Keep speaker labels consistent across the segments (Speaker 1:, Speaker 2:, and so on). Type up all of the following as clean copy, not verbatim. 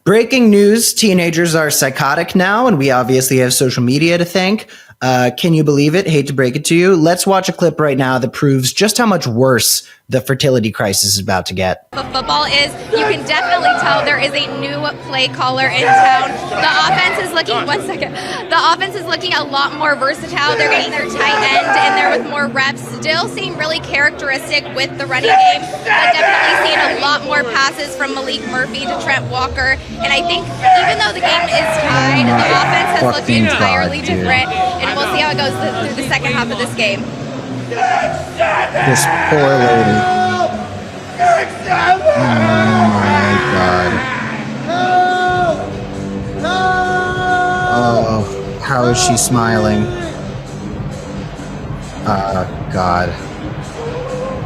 Speaker 1: Breaking news, teenagers are psychotic now, and we obviously have social media to thank. Can you believe it? Hate to break it to you. Let's watch a clip right now that proves just how much worse the fertility crisis is about to get.
Speaker 2: But football is, you can definitely tell there is a new play caller in town. The offense is looking, the offense is looking a lot more versatile. They're getting their tight end in there with more reps. Still seem really characteristic with the running game, but definitely seeing a lot more passes from Malik Murphy to Trent Walker. And I think even though the game is tied, the offense has looked entirely different. And we'll see how it goes through the second half of this game.
Speaker 1: This poor lady. Oh my god. Oh, how is she smiling? God.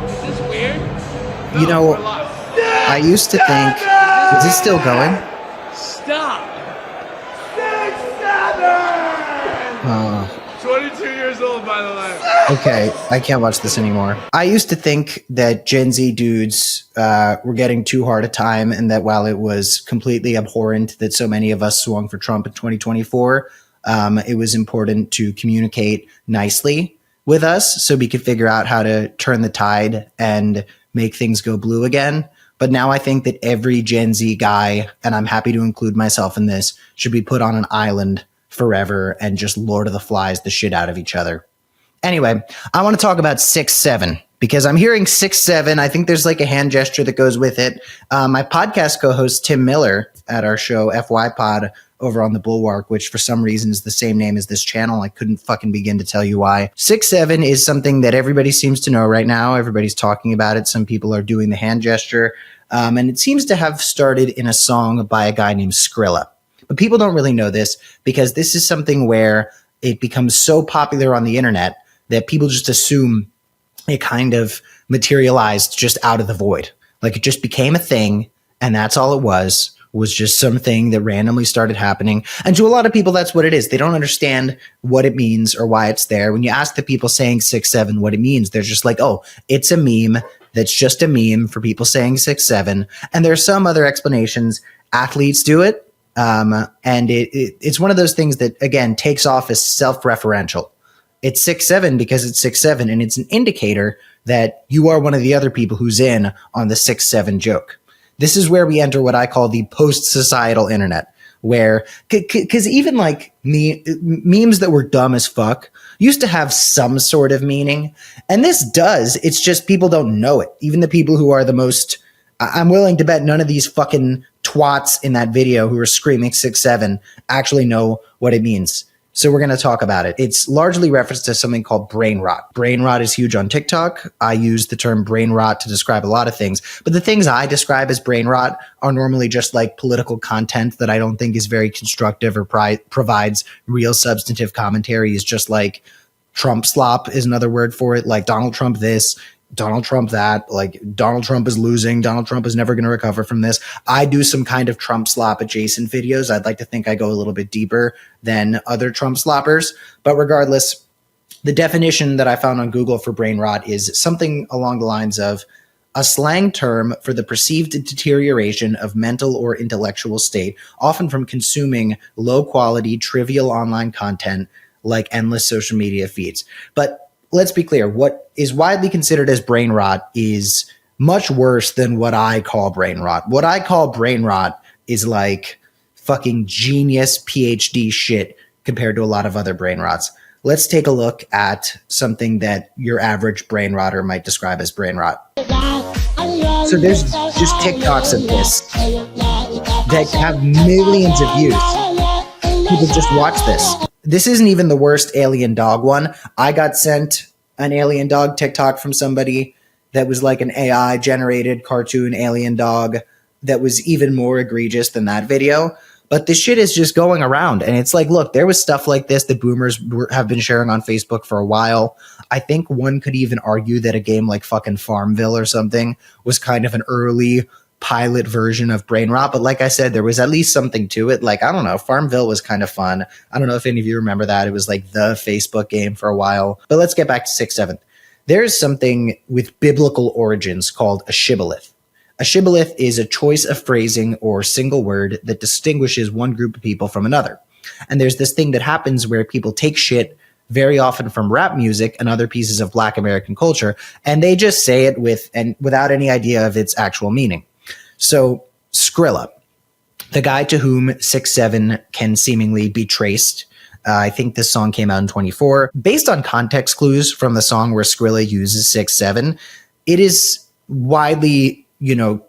Speaker 3: Is this weird?
Speaker 1: You know, I used to think, is this still going?
Speaker 3: Stop. 22 years old, by the way.
Speaker 1: Okay, I can't watch this anymore. I used to think that Gen Z dudes were getting too hard a time, and that while it was completely abhorrent that so many of us swung for Trump in 2024, it was important to communicate nicely with us so we could figure out how to turn the tide and make things go blue again. But now I think that every Gen Z guy, and I'm happy to include myself in this, should be put on an island forever and just Lord of the Flies the shit out of each other. Anyway, I want to talk about 6'7", because I'm hearing 6'7". I think there's like a hand gesture that goes with it. My podcast co-host Tim Miller at our show FY Pod over on the Bulwark, which for some reason is the same name as this channel. I couldn't fucking begin to tell you why. 6'7" is something that everybody seems to know right now. Everybody's talking about it. Some people are doing the hand gesture. And it seems to have started in a song by a guy named Skrilla. But people don't really know this because this is something where it becomes so popular on the internet that people just assume it kind of materialized just out of the void. Like it just became a thing, and that's all it was just something that randomly started happening. And to a lot of people, that's what it is. They don't understand what it means or why it's there. When you ask the people saying 6'7" what it means, they're just like, oh, it's a meme. That's just a meme for people saying 6'7". And there are some other explanations. Athletes do it. And it's one of those things that, again, takes off as self-referential. It's 6'7" because it's 6'7", and it's an indicator that you are one of the other people who's in on the 6'7" joke. This is where we enter what I call the post-societal internet, where, because even like memes that were dumb as fuck used to have some sort of meaning. And this does. It's just people don't know it. Even the people who are the most, I'm willing to bet none of these fucking twats in that video who are screaming 6'7" actually know what it means. So we're going to talk about it. It's largely referenced to something called brain rot. Brain rot is huge on TikTok. I use the term brain rot to describe a lot of things. But the things I describe as brain rot are normally just like political content that I don't think is very constructive or provides real substantive commentary. Is just like Trump slop is another word for it. Like Donald Trump this, Donald Trump that, like Donald Trump is losing. Donald Trump is never going to recover from this. I do some kind of Trump slop adjacent videos. I'd like to think I go a little bit deeper than other Trump sloppers. But regardless, the definition that I found on Google for brain rot is something along the lines of a slang term for the perceived deterioration of mental or intellectual state, often from consuming low quality, trivial online content like endless social media feeds. But let's be clear, what is widely considered as brain rot is much worse than what I call brain rot. What I call brain rot is like fucking genius PhD shit compared to a lot of other brain rots. Let's take a look at something that your average brain rotter might describe as brain rot. So there's just TikToks of this that have millions of views. People just watch this. This isn't even the worst alien dog one. I got sent an alien dog TikTok from somebody that was like an AI generated cartoon alien dog that was even more egregious than that video. But this shit is just going around. And it's like, look, there was stuff like this that boomers have been sharing on Facebook for a while. I think one could even argue that a game like fucking Farmville or something was kind of an early pilot version of brain rot. But like I said, there was at least something to it. Like, I don't know, Farmville was kind of fun. I don't know if any of you remember that. It was like the Facebook game for a while. But let's get back to 6'7". There's something with biblical origins called a shibboleth. A shibboleth is a choice of phrasing or single word that distinguishes one group of people from another. And there's this thing that happens where people take shit very often from rap music and other pieces of Black American culture, and they just say it without any idea of its actual meaning. So Skrilla, the guy to whom 6'7" can seemingly be traced. I think this song came out in 24. Based on context clues from the song where Skrilla uses 6'7", it is widely,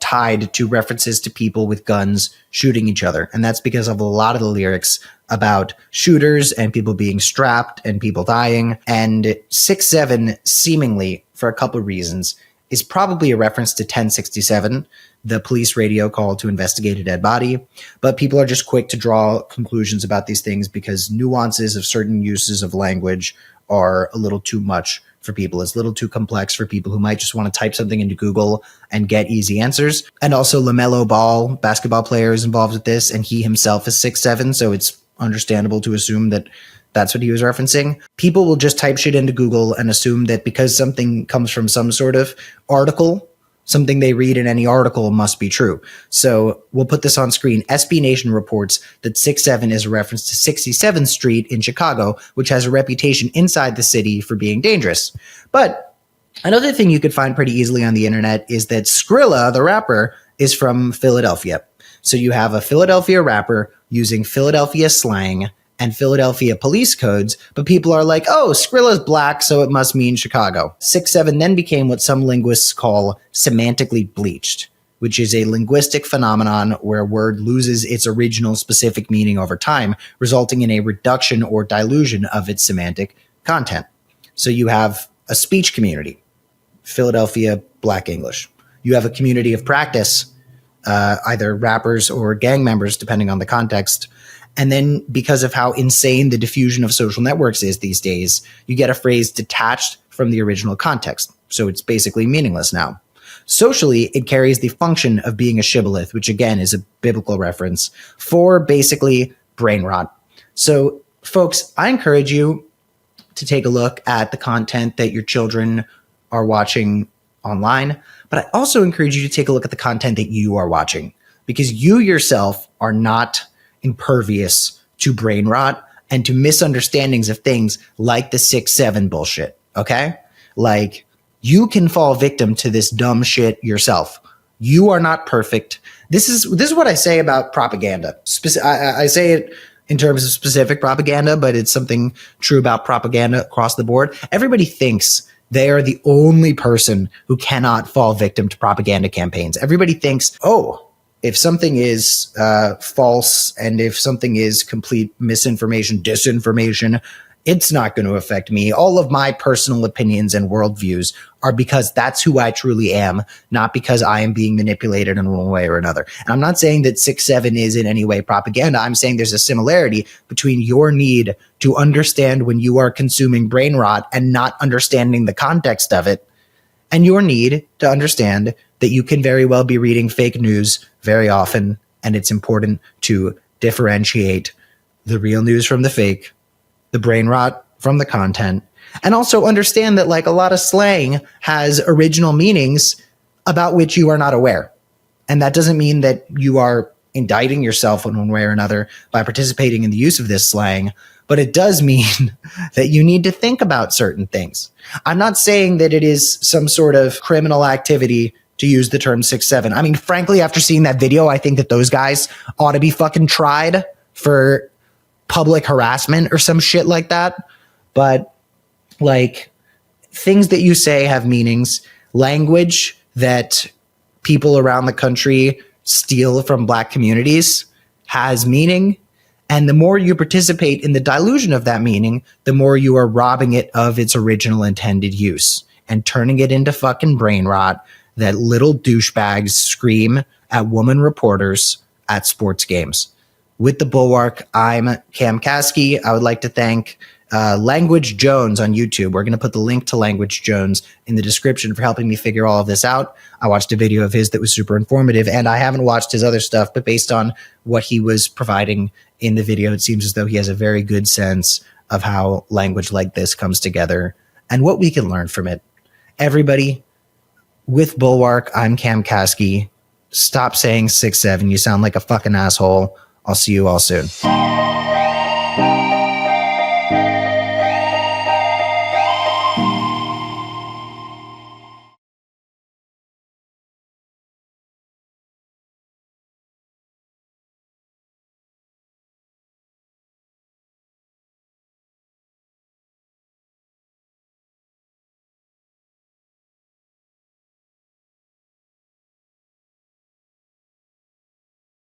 Speaker 1: tied to references to people with guns shooting each other. And that's because of a lot of the lyrics about shooters and people being strapped and people dying. And 6'7", seemingly, for a couple of reasons, is probably a reference to 1067, the police radio call to investigate a dead body. But people are just quick to draw conclusions about these things because nuances of certain uses of language are a little too much for people. It's a little too complex for people who might just want to type something into Google and get easy answers. And also LaMelo Ball, basketball player, is involved with this, and he himself is 6'7", so it's understandable to assume that that's what he was referencing. People will just type shit into Google and assume that because something comes from some sort of article, something they read in any article must be true. So we'll put this on screen. SB Nation reports that 6'7" is a reference to 67th Street in Chicago, which has a reputation inside the city for being dangerous. But another thing you could find pretty easily on the internet is that Skrilla, the rapper, is from Philadelphia. So you have a Philadelphia rapper using Philadelphia slang and Philadelphia police codes, but people are like, oh, Skrilla's black, so it must mean Chicago. 6'7" then became what some linguists call semantically bleached, which is a linguistic phenomenon where a word loses its original specific meaning over time, resulting in a reduction or dilution of its semantic content. So you have a speech community, Philadelphia Black English. You have a community of practice, either rappers or gang members, depending on the context. And then because of how insane the diffusion of social networks is these days, you get a phrase detached from the original context. So it's basically meaningless now. Socially, it carries the function of being a shibboleth, which again is a biblical reference for basically brain rot. So folks, I encourage you to take a look at the content that your children are watching online, but I also encourage you to take a look at the content that you are watching, because you yourself are not impervious to brain rot and to misunderstandings of things like the 6'7" bullshit. Okay? Like, you can fall victim to this dumb shit yourself. You are not perfect. This is what I say about propaganda. I say it in terms of specific propaganda, but it's something true about propaganda across the board. Everybody thinks they are the only person who cannot fall victim to propaganda campaigns. Everybody thinks, oh, if something is false and if something is complete misinformation, disinformation, it's not going to affect me. All of my personal opinions and worldviews are because that's who I truly am, not because I am being manipulated in one way or another. And I'm not saying that 6'7" is in any way propaganda. I'm saying there's a similarity between your need to understand when you are consuming brain rot and not understanding the context of it, and your need to understand that you can very well be reading fake news very often, and it's important to differentiate the real news from the fake, the brain rot from the content, and also understand that like a lot of slang has original meanings about which you are not aware. And that doesn't mean that you are indicting yourself in one way or another by participating in the use of this slang, but it does mean that you need to think about certain things. I'm not saying that it is some sort of criminal activity to use the term 6'7". I mean, frankly, after seeing that video, I think that those guys ought to be fucking tried for public harassment or some shit like that. But like, things that you say have meanings. Language that people around the country steal from Black communities has meaning. And the more you participate in the dilution of that meaning, the more you are robbing it of its original intended use and turning it into fucking brain rot that little douchebags scream at woman reporters at sports games. With the Bulwark, I'm Cam Caskey. I would like to thank Language Jones on YouTube. We're going to put the link to Language Jones in the description for helping me figure all of this out. I watched a video of his that was super informative, and I haven't watched his other stuff, but based on what he was providing in the video, it seems as though he has a very good sense of how language like this comes together and what we can learn from it. Everybody, with Bulwark, I'm Cam Caskey. Stop saying 6'7". You sound like a fucking asshole. I'll see you all soon.